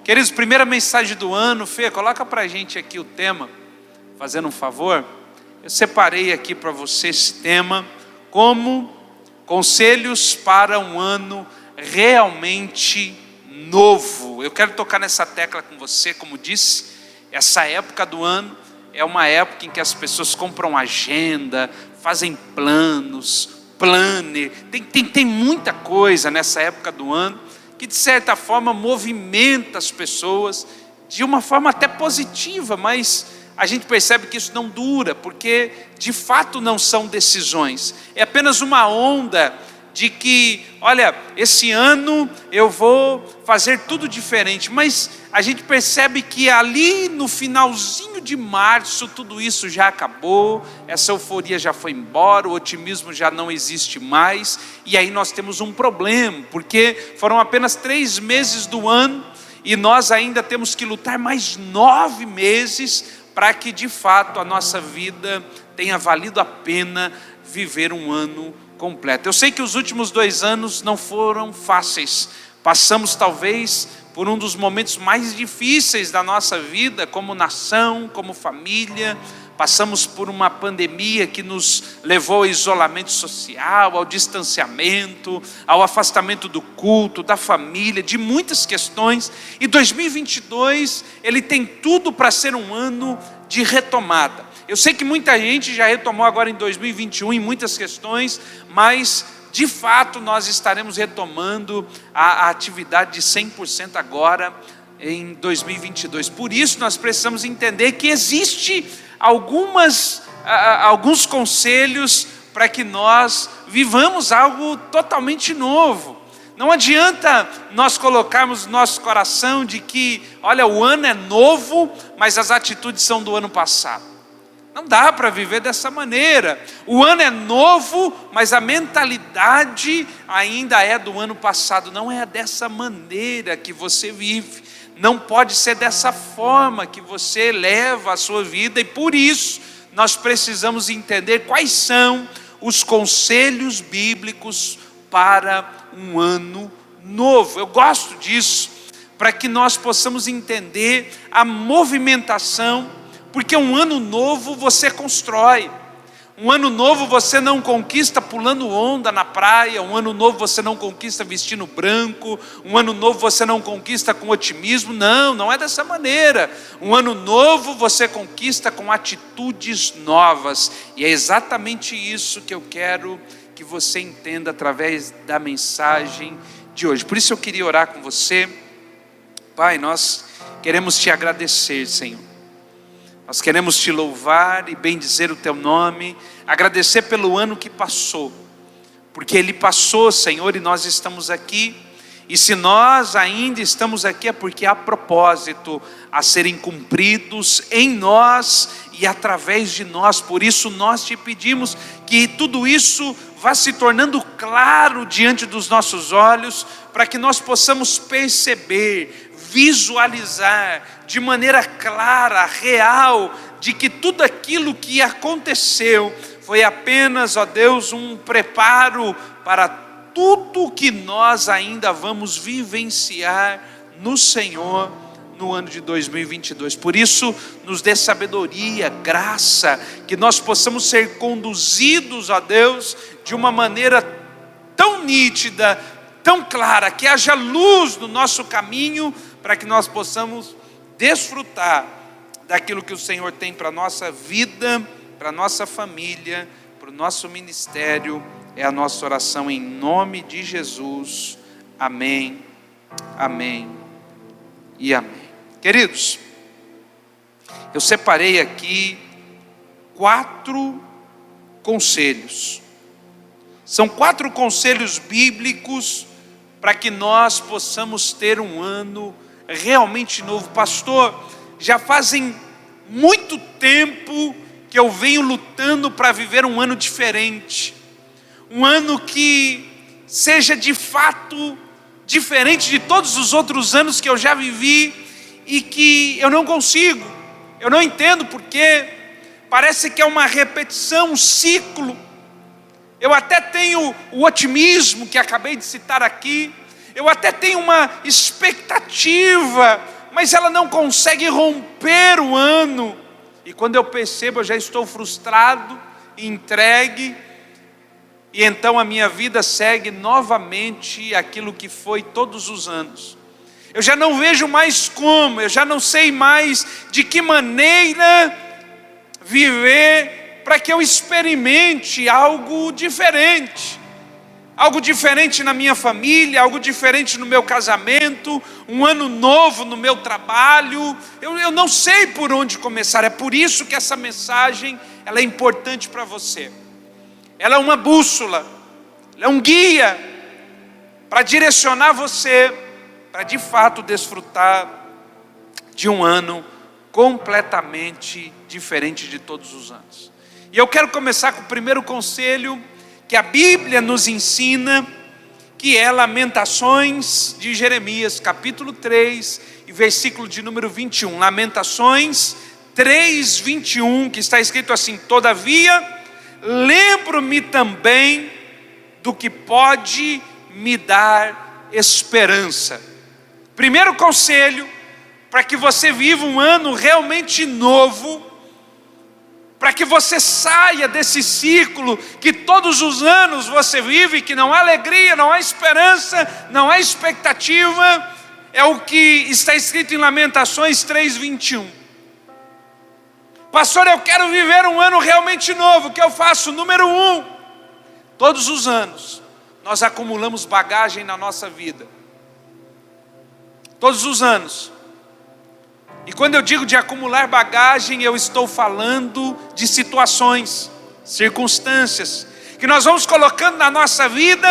Queridos, primeira mensagem do ano. Fê, coloca para a gente aqui o tema, fazendo um favor. Eu separei aqui para você esse tema, como conselhos para um ano realmente novo. Eu quero tocar nessa tecla com você. Como disse, essa época do ano é uma época em que as pessoas compram agenda, fazem planos, planner, tem muita coisa nessa época do ano, que de certa forma movimenta as pessoas, de uma forma até positiva, mas a gente percebe que isso não dura, porque de fato não são decisões, é apenas uma onda de que, olha, esse ano eu vou fazer tudo diferente, mas a gente percebe que ali no finalzinho de março, tudo isso já acabou, essa euforia já foi embora, o otimismo já não existe mais, e aí nós temos um problema, porque foram apenas 3 meses do ano, e nós ainda temos que lutar mais 9 meses, para que de fato a nossa vida tenha valido a pena viver um ano completo. Eu sei que os últimos 2 anos não foram fáceis, passamos talvez por um dos momentos mais difíceis da nossa vida, como nação, como família, passamos por uma pandemia que nos levou ao isolamento social, ao distanciamento, ao afastamento do culto, da família, de muitas questões, e 2022, ele tem tudo para ser um ano de retomada. Eu sei que muita gente já retomou agora em 2021 em muitas questões, mas de fato nós estaremos retomando a atividade de 100% agora em 2022. Por isso nós precisamos entender que existe alguns conselhos para que nós vivamos algo totalmente novo. Não adianta nós colocarmos no nosso coração de que, olha, o ano é novo, mas as atitudes são do ano passado. Não dá para viver dessa maneira. O ano é novo, mas a mentalidade ainda é do ano passado. Não é dessa maneira que você vive. Não pode ser dessa forma que você leva a sua vida. E por isso, nós precisamos entender quais são os conselhos bíblicos para um ano novo. Eu gosto disso, para que nós possamos entender a movimentação, porque um ano novo você constrói. Um ano novo você não conquista pulando onda na praia, um ano novo você não conquista vestindo branco, um ano novo você não conquista com otimismo, não é dessa maneira. Um ano novo você conquista com atitudes novas, e é exatamente isso que eu quero que você entenda através da mensagem de hoje. Por isso eu queria orar com você. Pai, nós queremos te agradecer, Senhor. Nós queremos te louvar e bendizer o teu nome, agradecer pelo ano que passou, porque ele passou, Senhor, e nós estamos aqui, e se nós ainda estamos aqui é porque há propósito a serem cumpridos em nós e através de nós. Por isso nós te pedimos que tudo isso vá se tornando claro diante dos nossos olhos, para que nós possamos perceber, visualizar de maneira clara, real, de que tudo aquilo que aconteceu foi apenas, ó Deus, um preparo para tudo que nós ainda vamos vivenciar no Senhor no ano de 2022. Por isso, nos dê sabedoria, graça, que nós possamos ser conduzidos, ó Deus, de uma maneira tão nítida, tão clara, que haja luz no nosso caminho, para que nós possamos desfrutar daquilo que o Senhor tem para a nossa vida, para a nossa família, para o nosso ministério. É a nossa oração em nome de Jesus. Amém, amém e amém. Queridos, eu separei aqui 4 conselhos. São 4 conselhos bíblicos para que nós possamos ter um ano realmente novo. Pastor, já fazem muito tempo que eu venho lutando para viver um ano diferente, um ano que seja de fato diferente de todos os outros anos que eu já vivi, e que eu não consigo, eu não entendo porque parece que é uma repetição, um ciclo. Eu até tenho o otimismo que acabei de citar aqui, eu até tenho uma expectativa mas ela não consegue romper o ano. E quando eu percebo, eu já estou frustrado, entregue, e então a minha vida segue novamente aquilo que foi todos os anos. Eu já não vejo mais como, eu já não sei mais de que maneira viver para que eu experimente algo diferente. Algo diferente na minha família, algo diferente no meu casamento, um ano novo no meu trabalho. Eu não sei por onde começar. É por isso que essa mensagem ela é importante para você. Ela é uma bússola, ela é um guia para direcionar você para de fato desfrutar de um ano completamente diferente de todos os anos. E eu quero começar com o primeiro conselho que a Bíblia nos ensina, que é Lamentações de Jeremias, capítulo 3, e versículo de número 21. Lamentações 3, 21, que está escrito assim: todavia, lembro-me também do que pode me dar esperança. Primeiro conselho, para que você viva um ano realmente novo, para que você saia desse ciclo que todos os anos você vive, que não há alegria, não há esperança, não há expectativa, é o que está escrito em Lamentações 3:21. Pastor, eu quero viver um ano realmente novo. O que eu faço? Número 1, todos os anos nós acumulamos bagagem na nossa vida. Todos os anos. E quando eu digo de acumular bagagem, eu estou falando de situações, circunstâncias, que nós vamos colocando na nossa vida,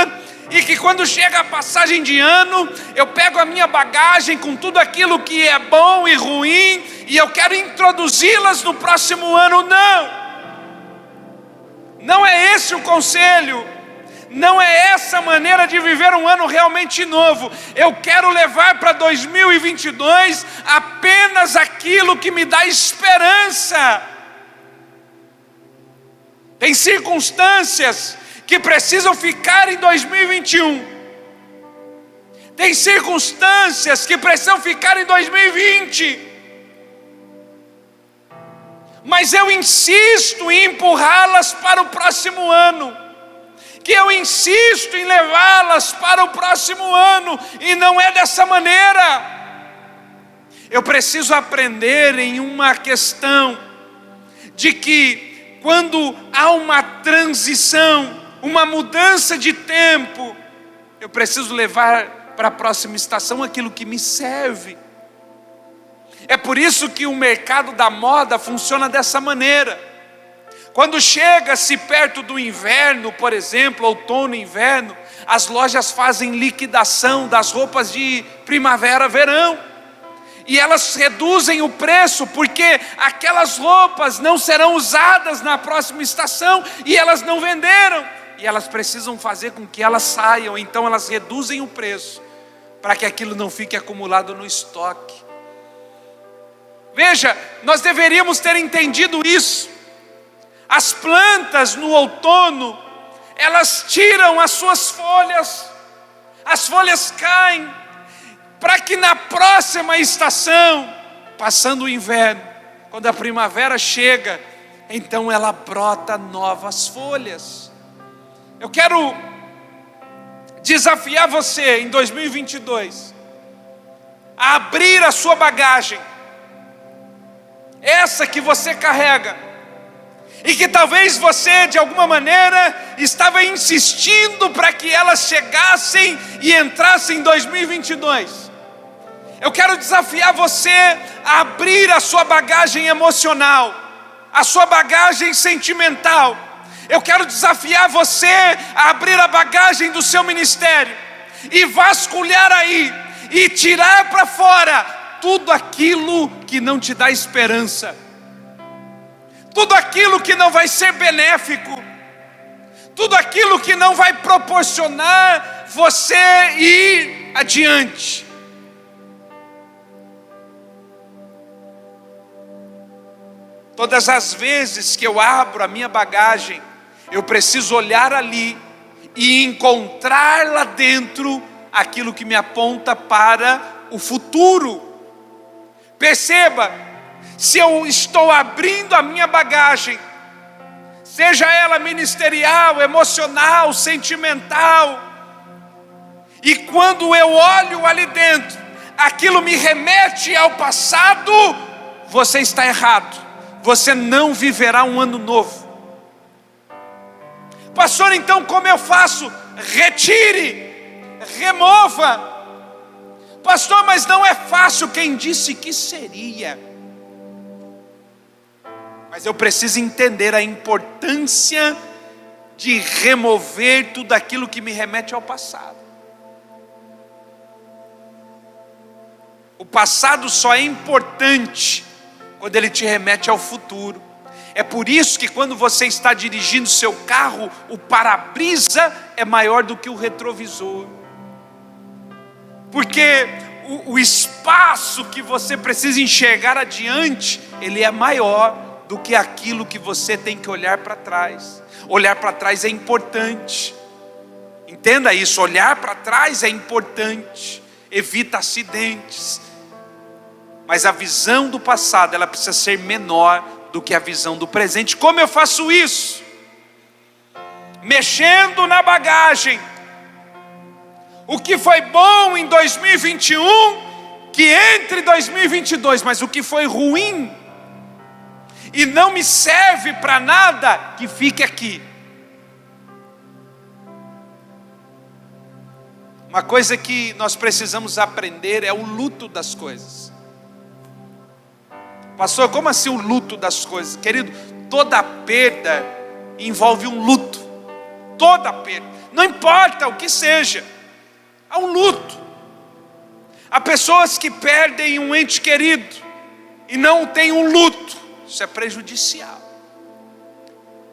e que quando chega a passagem de ano, eu pego a minha bagagem com tudo aquilo que é bom e ruim, e eu quero introduzi-las no próximo ano. Não é esse o conselho. Não é essa maneira de viver um ano realmente novo. Eu quero levar para 2022 apenas aquilo que me dá esperança. Tem circunstâncias que precisam ficar em 2021. Tem circunstâncias que precisam ficar em 2020. Mas eu insisto em empurrá-las para o próximo ano. Que eu insisto em levá-las para o próximo ano, e não é dessa maneira. Eu preciso aprender em uma questão, de que quando há uma transição, uma mudança de tempo, eu preciso levar para a próxima estação aquilo que me serve. É por isso que o mercado da moda funciona dessa maneira. Quando chega-se perto do inverno, por exemplo, outono e inverno, as lojas fazem liquidação das roupas de primavera, verão. E elas reduzem o preço, porque aquelas roupas não serão usadas na próxima estação, e elas não venderam. E elas precisam fazer com que elas saiam, então elas reduzem o preço, para que aquilo não fique acumulado no estoque. Veja, nós deveríamos ter entendido isso. As plantas no outono, elas tiram as suas folhas, as folhas caem, para que na próxima estação, passando o inverno, quando a primavera chega, então ela brota novas folhas. Eu quero desafiar você em 2022, a abrir a sua bagagem, essa que você carrega, e que talvez você de alguma maneira estava insistindo para que elas chegassem e entrassem em 2022. Eu quero desafiar você a abrir a sua bagagem emocional, a sua bagagem sentimental. Eu quero desafiar você a abrir a bagagem do seu ministério e vasculhar aí e tirar para fora tudo aquilo que não te dá esperança, tudo aquilo que não vai ser benéfico, tudo aquilo que não vai proporcionar você ir adiante. Todas as vezes que eu abro a minha bagagem, eu preciso olhar ali e encontrar lá dentro aquilo que me aponta para o futuro. Perceba, se eu estou abrindo a minha bagagem, seja ela ministerial, emocional, sentimental, e quando eu olho ali dentro, aquilo me remete ao passado, você está errado. Você não viverá um ano novo. Pastor, então como eu faço? Retire, remova. Pastor, mas não é fácil. Quem disse que seria? Mas eu preciso entender a importância de remover tudo aquilo que me remete ao passado. O passado só é importante quando ele te remete ao futuro. É por isso que quando você está dirigindo seu carro, o para-brisa é maior do que o retrovisor. Porque o espaço que você precisa enxergar adiante, ele é maior do que aquilo que você tem que olhar para trás. Olhar para trás é importante. Entenda isso, olhar para trás é importante. Evita acidentes. Mas a visão do passado, ela precisa ser menor do que a visão do presente. Como eu faço isso? Mexendo na bagagem. O que foi bom em 2021, que entre 2022, mas o que foi ruim e não me serve para nada, que fique aqui. Uma coisa que nós precisamos aprender é o luto das coisas. Pastor, como assim o luto das coisas? Querido, toda perda envolve um luto. Toda perda, não importa o que seja, há um luto. Há pessoas que perdem um ente querido e não têm um luto. Isso é prejudicial.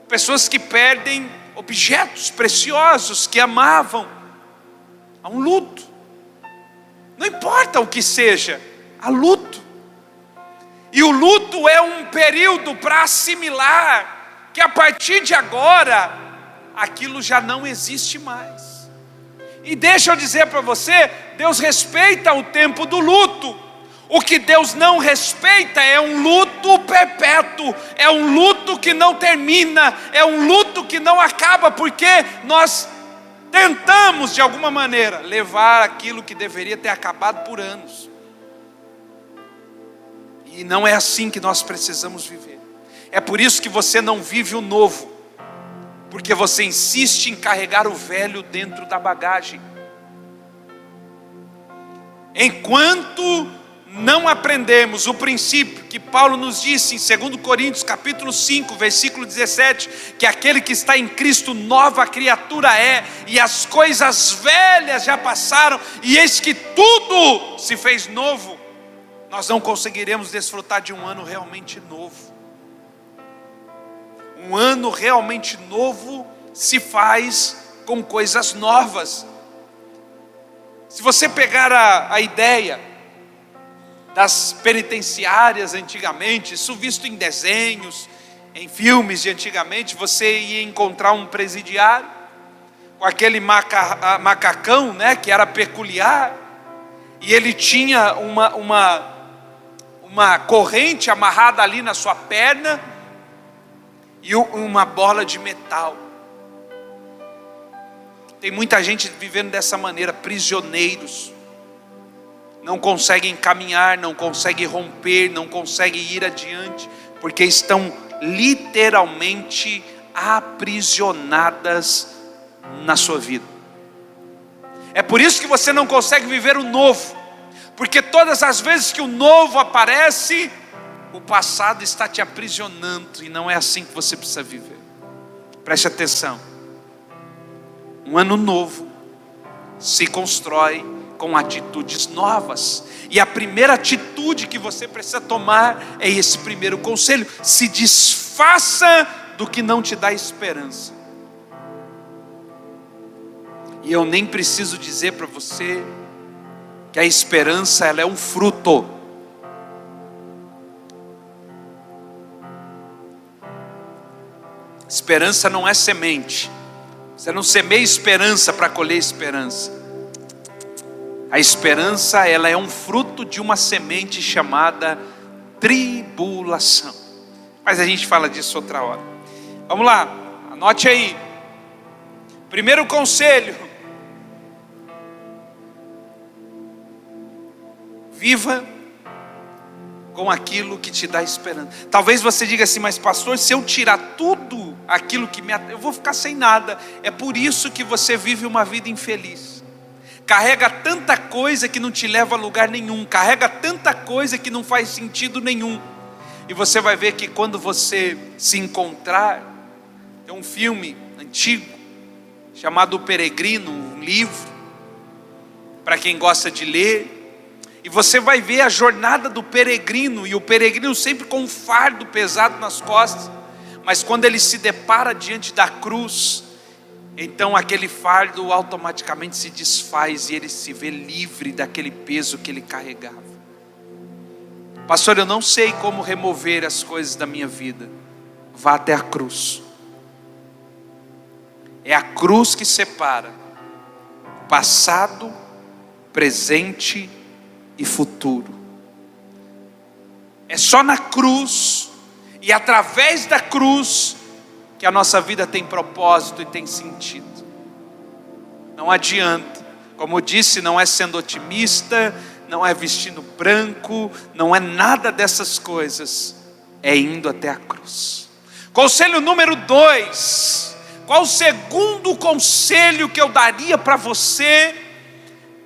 Pessoas que perdem objetos preciosos que amavam. Há um luto. Não importa o que seja, há luto. E o luto é um período para assimilar que a partir de agora, aquilo já não existe mais. E deixa eu dizer para você, Deus respeita o tempo do luto. O que Deus não respeita é um luto perpétuo, é um luto que não termina, é um luto que não acaba, porque nós tentamos de alguma maneira levar aquilo que deveria ter acabado por anos. E não é assim que nós precisamos viver. É por isso que você não vive o novo, porque você insiste em carregar o velho dentro da bagagem. Enquanto não aprendemos o princípio que Paulo nos disse em 2 Coríntios capítulo 5, versículo 17, que aquele que está em Cristo nova criatura é, e as coisas velhas já passaram, e eis que tudo se fez novo, nós não conseguiremos desfrutar de um ano realmente novo. Um ano realmente novo se faz com coisas novas. Se você pegar a ideia das penitenciárias antigamente, isso visto em desenhos, em filmes de antigamente, você ia encontrar um presidiário com aquele macacão, né, que era peculiar, e ele tinha uma corrente amarrada ali na sua perna e uma bola de metal. Tem muita gente vivendo dessa maneira, prisioneiros. Não conseguem caminhar, não conseguem romper, não conseguem ir adiante, porque estão literalmente aprisionadas na sua vida. É por isso que você não consegue viver o novo, porque todas as vezes que o novo aparece, o passado está te aprisionando, e não é assim que você precisa viver. Preste atenção. Um ano novo se constrói com atitudes novas, e a primeira atitude que você precisa tomar é esse primeiro conselho: se desfaça do que não te dá esperança. E eu nem preciso dizer para você que a esperança, ela é um fruto. Esperança não é semente. Você não semeia esperança para colher esperança. A esperança, ela é um fruto de uma semente chamada tribulação. Mas a gente fala disso outra hora. Vamos lá, anote aí. Primeiro conselho: viva com aquilo que te dá esperança. Talvez você diga assim: mas pastor, se eu tirar tudo aquilo que eu vou ficar sem nada. É por isso que você vive uma vida infeliz. Carrega tanta coisa que não te leva a lugar nenhum. Carrega tanta coisa que não faz sentido nenhum. E você vai ver que quando você se encontrar, tem um filme antigo chamado O Peregrino, um livro para quem gosta de ler. E você vai ver a jornada do peregrino, e o peregrino sempre com um fardo pesado nas costas, mas quando ele se depara diante da cruz, então aquele fardo automaticamente se desfaz e ele se vê livre daquele peso que ele carregava. Pastor, eu não sei como remover as coisas da minha vida. Vá até a cruz. É a cruz que separa passado, presente e futuro. É só na cruz e através da cruz que a nossa vida tem propósito e tem sentido. Não adianta, como eu disse, não é sendo otimista, não é vestindo branco, não é nada dessas coisas, é indo até a cruz. Conselho número 2, qual o segundo conselho que eu daria para você,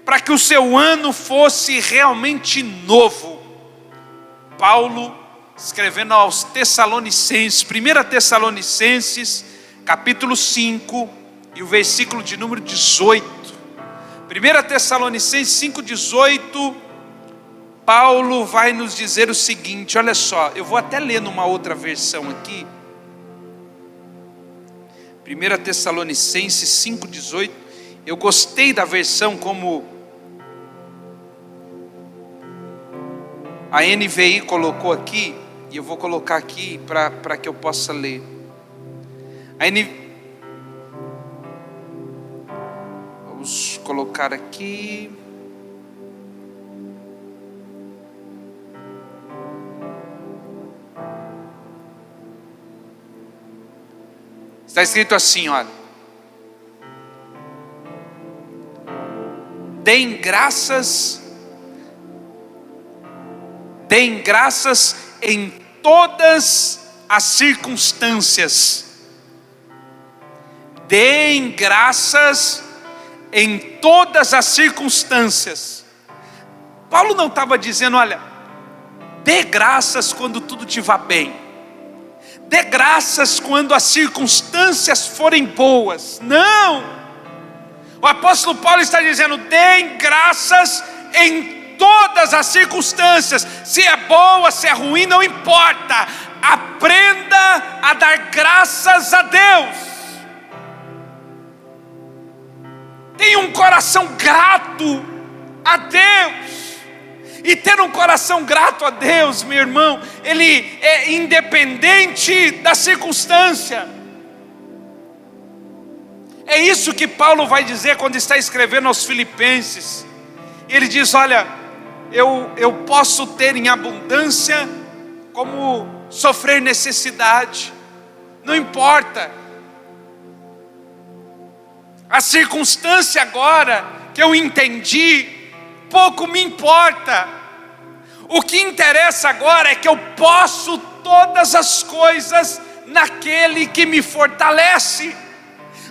para que o seu ano fosse realmente novo? Paulo, escrevendo aos Tessalonicenses, 1 Tessalonicenses, capítulo 5, e o versículo de número 18. 1 Tessalonicenses 5,18, Paulo vai nos dizer o seguinte, olha só, eu vou até ler numa outra versão aqui. 1 Tessalonicenses 5,18, eu gostei da versão como a NVI colocou aqui, e eu vou colocar aqui para que eu possa ler. Vamos colocar aqui. Está escrito assim, olha: deem graças em todas as circunstâncias. Deem graças em todas as circunstâncias. Paulo não estava dizendo, olha, dê graças quando tudo te vá bem. Dê graças quando as circunstâncias forem boas. Não! O apóstolo Paulo está dizendo, deem graças em todas as circunstâncias. Se é boa, se é ruim, não importa. Aprenda a dar graças a Deus. Tenha um coração grato a Deus. E ter um coração grato a Deus, meu irmão, ele é independente da circunstância. É isso que Paulo vai dizer quando está escrevendo aos Filipenses. Ele diz, olha, eu posso ter em abundância, como sofrer necessidade, não importa. A circunstância agora que eu entendi, pouco me importa. O que interessa agora é que eu posso todas as coisas naquele que me fortalece.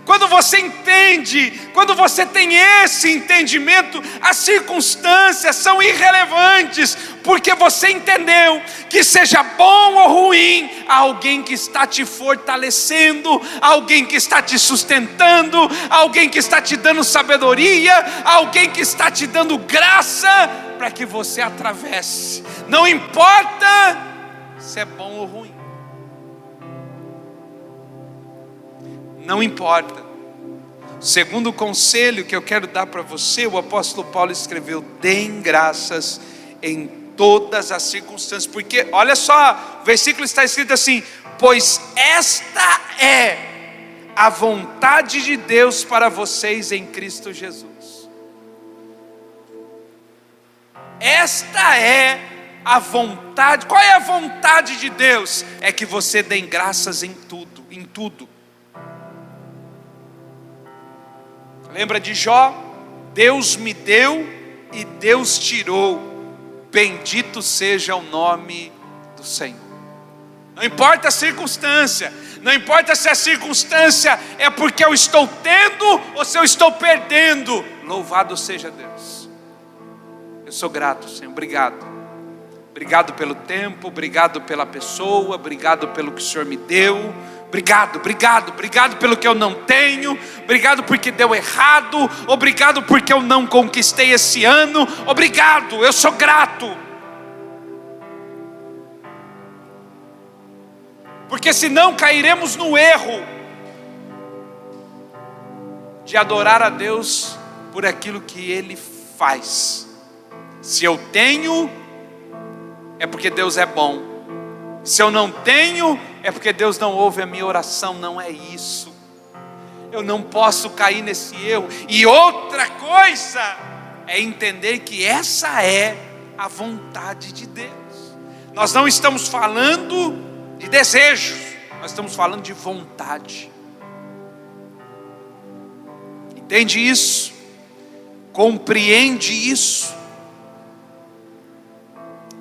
Quando você entende, quando você tem esse entendimento, as circunstâncias são irrelevantes, porque você entendeu que seja bom ou ruim, há alguém que está te fortalecendo, alguém que está te sustentando, alguém que está te dando sabedoria, alguém que está te dando graça para que você atravesse. Não importa se é bom ou ruim. Não importa. Segundo conselho que eu quero dar para você, o apóstolo Paulo escreveu, deem graças em todas as circunstâncias, porque olha só, o versículo está escrito assim, pois esta é a vontade de Deus para vocês em Cristo Jesus. Esta é a vontade. Qual é a vontade de Deus? É que você dê graças em tudo, em tudo. Lembra de Jó? Deus me deu e Deus tirou. Bendito seja o nome do Senhor. Não importa a circunstância, não importa se a circunstância é porque eu estou tendo ou se eu estou perdendo. Louvado seja Deus. Eu sou grato, Senhor. Obrigado. Obrigado pelo tempo, obrigado pela pessoa, obrigado pelo que o Senhor me deu. Obrigado pelo que eu não tenho. Obrigado porque deu errado. Obrigado porque eu não conquistei esse ano. Obrigado, eu sou grato. Porque senão cairemos no erro de adorar a Deus por aquilo que Ele faz. Se eu tenho, é porque Deus é bom. Se eu não tenho, é porque Deus não ouve a minha oração. Não é isso. Eu não posso cair nesse erro. E outra coisa é entender que essa é a vontade de Deus. Nós não estamos falando de desejos, nós estamos falando de vontade. Entende isso? Compreende isso?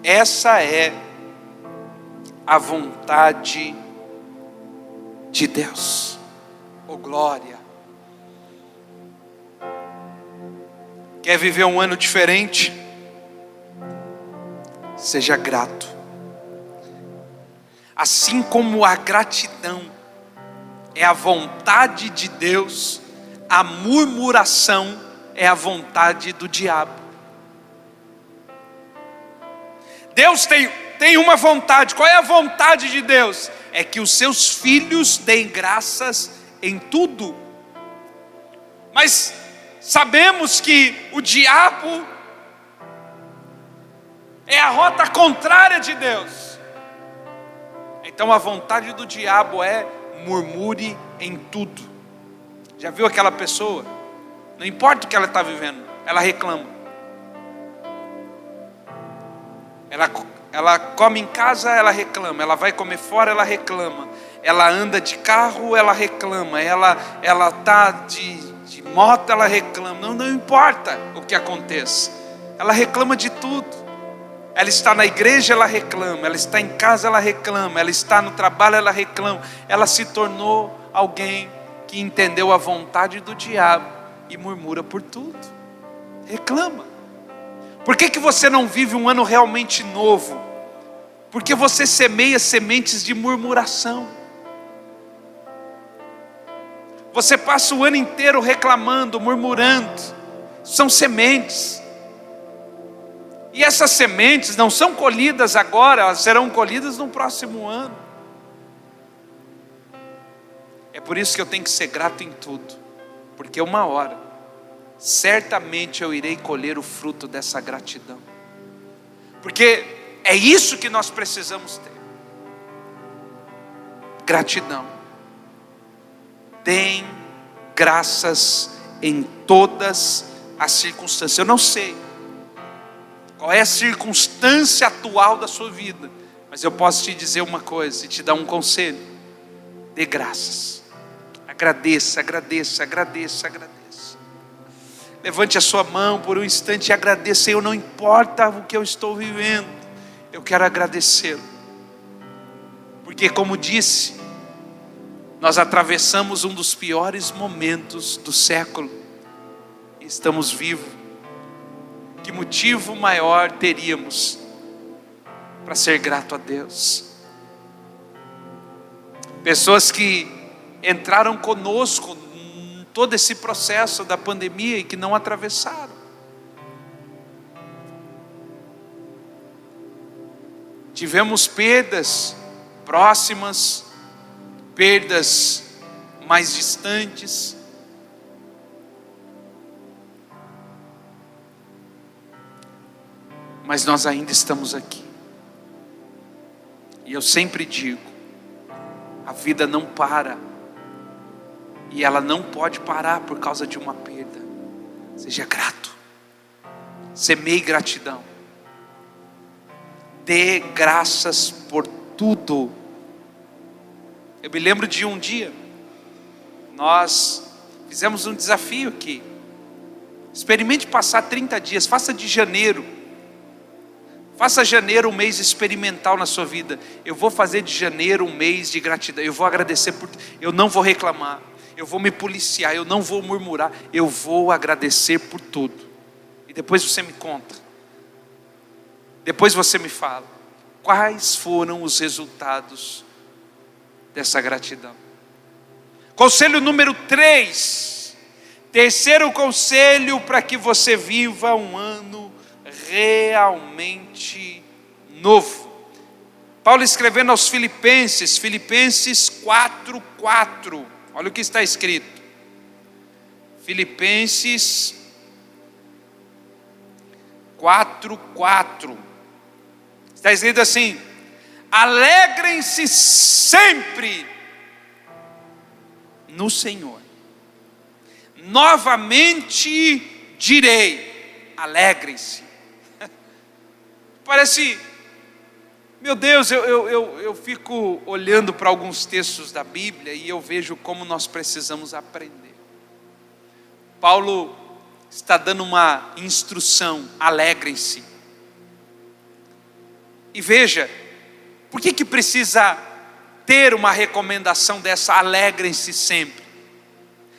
Essa é a vontade de Deus. Oh glória! Quer viver um ano diferente? Seja grato. Assim como a gratidão é a vontade de Deus, a murmuração é a vontade do diabo. Deus tem uma vontade. Qual é a vontade de Deus? É que os seus filhos deem graças em tudo. Mas sabemos que o diabo é a rota contrária de Deus. Então a vontade do diabo é murmure em tudo. Já viu aquela pessoa? Não importa o que ela está vivendo, ela reclama. Ela come em casa, ela reclama. Ela vai comer fora, ela reclama. Ela anda de carro, ela reclama. Ela está de moto, ela reclama. Não importa o que aconteça, ela reclama de tudo. Ela está na igreja, ela reclama. Ela está em casa, ela reclama. Ela está no trabalho, ela reclama. Ela se tornou alguém que entendeu a vontade do diabo e murmura por tudo. Reclama. Por que você não vive um ano realmente novo? Porque você semeia sementes de murmuração. Você passa o ano inteiro reclamando, murmurando. São sementes. E essas sementes não são colhidas agora, elas serão colhidas no próximo ano. É por isso que eu tenho que ser grato em tudo. Porque uma hora, certamente eu irei colher o fruto dessa gratidão. Porque é isso que nós precisamos ter. Gratidão. Deem graças em todas as circunstâncias. Eu não sei qual é a circunstância atual da sua vida, mas eu posso te dizer uma coisa e te dar um conselho: dê graças, agradeça, agradeça, agradeça, agradeça. Levante a sua mão por um instante e agradeça. Senhor, não importa o que eu estou vivendo, eu quero agradecê-lo, porque como disse, nós atravessamos um dos piores momentos do século e estamos vivos. Que motivo maior teríamos para ser grato a Deus? Pessoas que entraram conosco em todo esse processo da pandemia e que não atravessaram. Tivemos perdas próximas, perdas mais distantes. Mas nós ainda estamos aqui. E eu sempre digo, a vida não para. E ela não pode parar por causa de uma perda. Seja grato. Semeie gratidão. Dê graças por tudo. Eu me lembro de um dia, nós fizemos um desafio aqui. Experimente passar 30 dias, faça de janeiro. Faça janeiro um mês experimental na sua vida. Eu vou fazer de janeiro um mês de gratidão. Eu vou agradecer por tudo. Eu não vou reclamar. Eu vou me policiar. Eu não vou murmurar. Eu vou agradecer por tudo. E depois você me conta. Depois você me fala. Quais foram os resultados dessa gratidão? Conselho número 3. Terceiro conselho para que você viva um ano realmente novo. Paulo escrevendo aos Filipenses, Filipenses 4:4. Olha o que está escrito. Filipenses 4:4. Está escrito assim: alegrem-se sempre no Senhor. Novamente direi, alegrem-se. Parece, meu Deus, eu fico olhando para alguns textos da Bíblia e eu vejo como nós precisamos aprender. Paulo está dando uma instrução, alegrem-se. E veja, por que precisa ter uma recomendação dessa, alegrem-se sempre?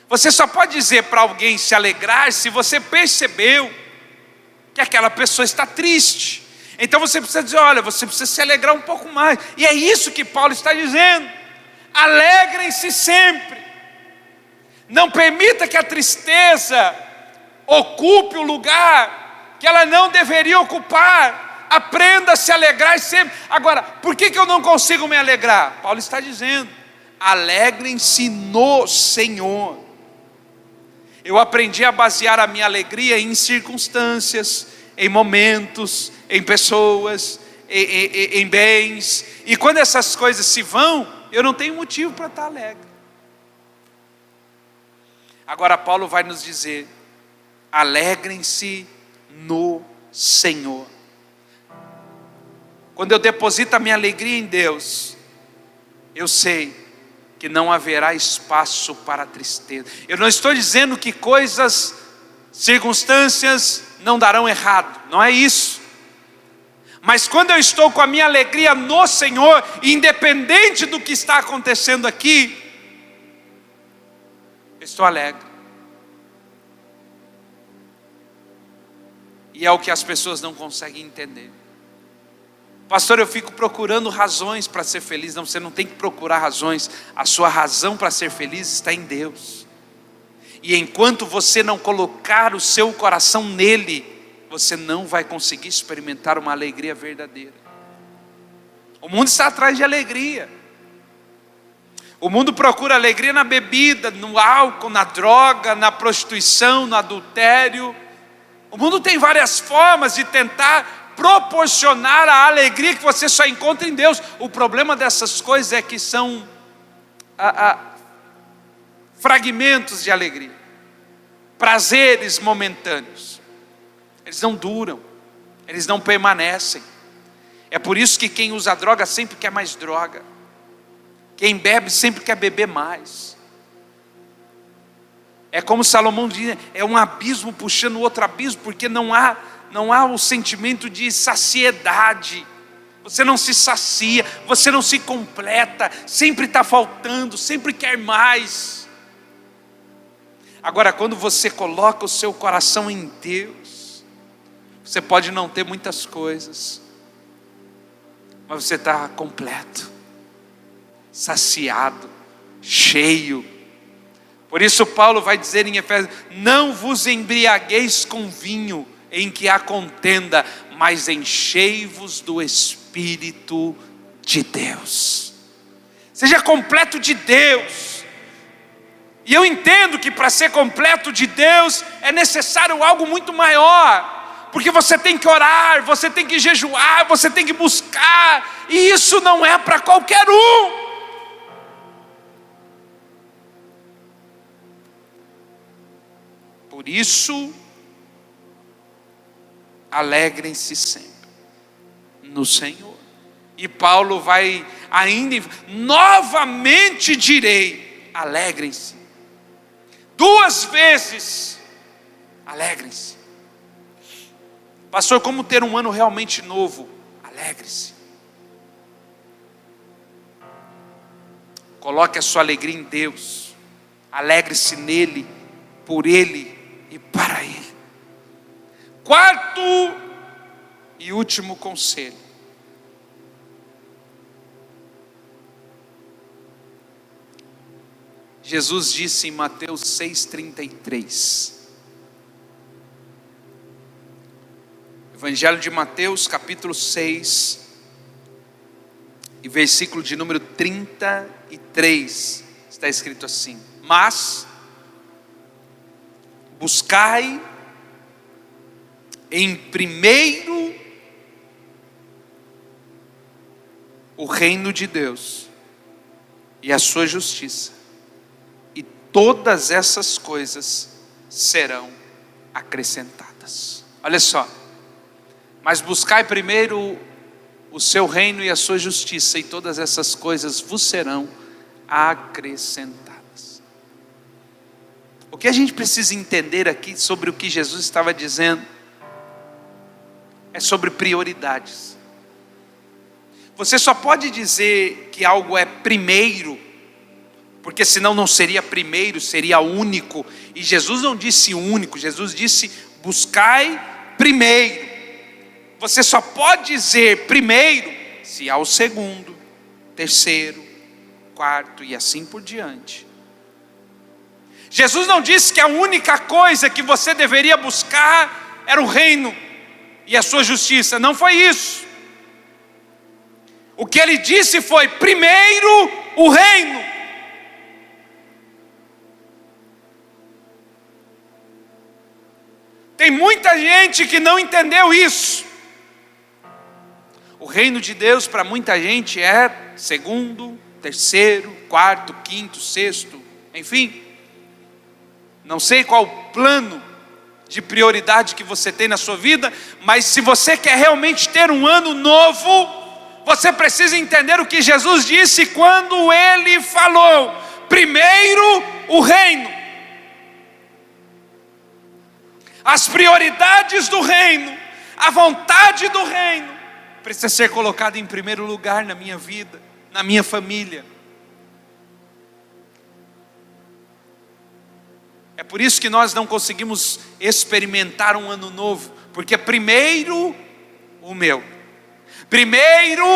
Você só pode dizer para alguém se alegrar se você percebeu que aquela pessoa está triste. Então você precisa dizer, olha, você precisa se alegrar um pouco mais. E é isso que Paulo está dizendo. Alegrem-se sempre. Não permita que a tristeza ocupe o lugar que ela não deveria ocupar. Aprenda a se alegrar sempre. Agora, por que eu não consigo me alegrar? Paulo está dizendo, alegrem-se no Senhor. Eu aprendi a basear a minha alegria em circunstâncias, em momentos, em pessoas, em bens. E quando essas coisas se vão, eu não tenho motivo para estar alegre. Agora Paulo vai nos dizer, alegrem-se no Senhor. Quando eu deposito a minha alegria em Deus, eu sei que não haverá espaço para a tristeza. Eu não estou dizendo que coisas, circunstâncias não darão errado, não é isso. Mas quando eu estou com a minha alegria no Senhor, independente do que está acontecendo aqui, eu estou alegre. E é o que as pessoas não conseguem entender. Pastor, eu fico procurando razões para ser feliz. Não, você não tem que procurar razões. A sua razão para ser feliz está em Deus. E enquanto você não colocar o seu coração nele, você não vai conseguir experimentar uma alegria verdadeira. O mundo está atrás de alegria. O mundo procura alegria na bebida, no álcool, na droga, na prostituição, no adultério. O mundo tem várias formas de tentar proporcionar a alegria que você só encontra em Deus. O problema dessas coisas é que são fragmentos de alegria, prazeres momentâneos. Eles não duram, eles não permanecem. É por isso que quem usa droga sempre quer mais droga. Quem bebe sempre quer beber mais. É como Salomão diz, é um abismo puxando outro abismo, porque não há o sentimento de saciedade. Você não se sacia, você não se completa, sempre está faltando, sempre quer mais. Agora, quando você coloca o seu coração em Deus, você pode não ter muitas coisas, mas você está completo, saciado, cheio. Por isso Paulo vai dizer em Efésios, não vos embriagueis com vinho em que há contenda, mas enchei-vos do Espírito de Deus. Seja completo de Deus. E eu entendo que para ser completo de Deus é necessário algo muito maior, porque você tem que orar, você tem que jejuar, você tem que buscar, e isso não é para qualquer um. Por isso, alegrem-se sempre no Senhor. E Paulo vai ainda, novamente direi, alegrem-se. 2 vezes, alegrem-se. Pastor, como ter um ano realmente novo? Alegre-se. Coloque a sua alegria em Deus. Alegre-se nele, por ele e para ele. 4º e último conselho. Jesus disse em Mateus 6,33. Evangelho de Mateus, capítulo 6, e versículo de número 33, está escrito assim: mas buscai em primeiro o reino de Deus e a sua justiça, e todas essas coisas serão acrescentadas. Olha só. Mas buscai primeiro o seu reino e a sua justiça, e todas essas coisas vos serão acrescentadas. O que a gente precisa entender aqui sobre o que Jesus estava dizendo é sobre prioridades. Você só pode dizer que algo é primeiro, porque senão não seria primeiro, seria único. E Jesus não disse único, Jesus disse buscai primeiro. Você só pode dizer primeiro se há o segundo, terceiro, quarto e assim por diante. Jesus não disse que a única coisa que você deveria buscar era o reino e a sua justiça. Não foi isso. O que ele disse foi primeiro o reino. Tem muita gente que não entendeu isso. O reino de Deus para muita gente é segundo, terceiro, quarto, quinto, sexto, enfim. Não sei qual o plano de prioridade que você tem na sua vida, mas se você quer realmente ter um ano novo, você precisa entender o que Jesus disse quando ele falou: primeiro o reino. As prioridades do reino, a vontade do reino, precisa ser colocada em primeiro lugar na minha vida, na minha família. É por isso que nós não conseguimos experimentar um ano novo, porque primeiro o meu, primeiro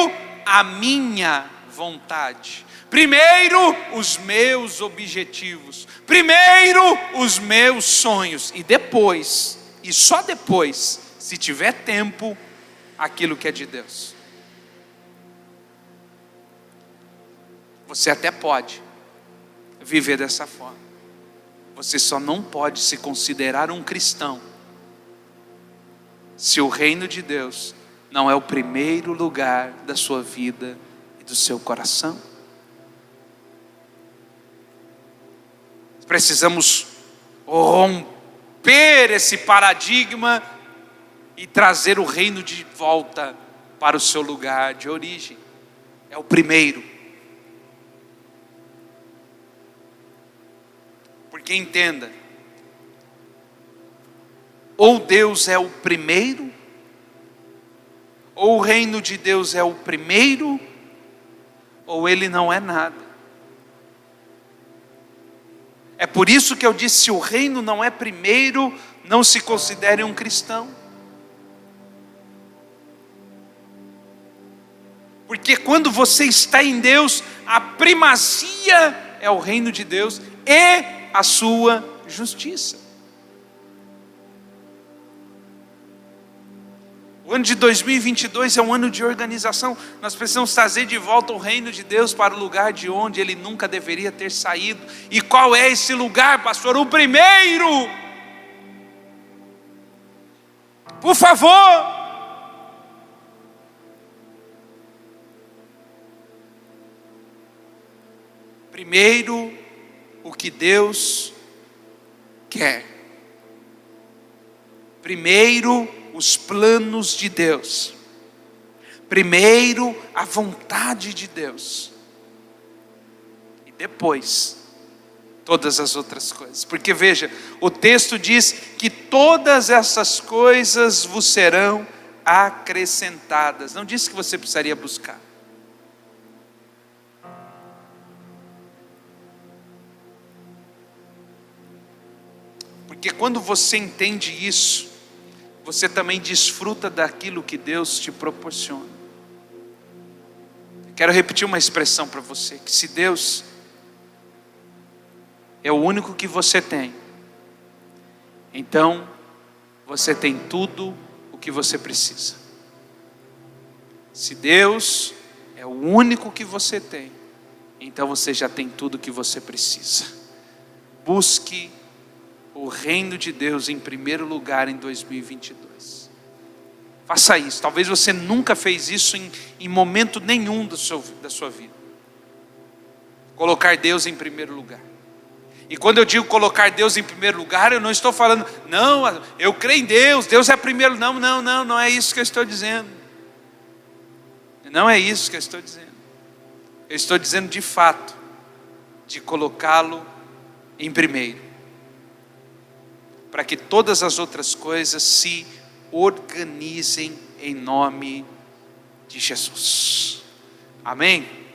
a minha vontade, primeiro os meus objetivos, primeiro os meus sonhos, e depois, e só depois, se tiver tempo, aquilo que é de Deus. Você até pode viver dessa forma. Você só não pode se considerar um cristão se o reino de Deus não é o primeiro lugar da sua vida e do seu coração. Precisamos romper esse paradigma e trazer o reino de volta para o seu lugar de origem. É o primeiro. Porque entenda, ou Deus é o primeiro, ou o reino de Deus é o primeiro, ou ele não é nada. É por isso que eu disse, se o reino não é primeiro, não se considere um cristão. Porque quando você está em Deus, a primazia é o reino de Deus e a sua justiça. O ano de 2022 é um ano de organização. Nós precisamos trazer de volta o reino de Deus para o lugar de onde ele nunca deveria ter saído. E qual é esse lugar, pastor? O primeiro. Por favor. Primeiro, o que Deus quer. Primeiro, os planos de Deus. Primeiro a vontade de Deus. E depois todas as outras coisas. Porque veja, o texto diz que todas essas coisas vos serão acrescentadas. Não disse que você precisaria buscar. Porque quando você entende isso, você também desfruta daquilo que Deus te proporciona. Quero repetir uma expressão para você, que se Deus é o único que você tem, então você tem tudo o que você precisa. Se Deus é o único que você tem, então você já tem tudo o que você precisa. Busque o reino de Deus em primeiro lugar em 2022. Faça isso. Talvez você nunca fez isso em momento nenhum da sua vida. Colocar Deus em primeiro lugar. E quando eu digo colocar Deus em primeiro lugar, eu não estou falando, não, eu creio em Deus, Deus é primeiro. Não é isso que eu estou dizendo. Não é isso que eu estou dizendo. Eu estou dizendo de fato, de colocá-lo em primeiro. Para que todas as outras coisas se organizem em nome de Jesus. Amém?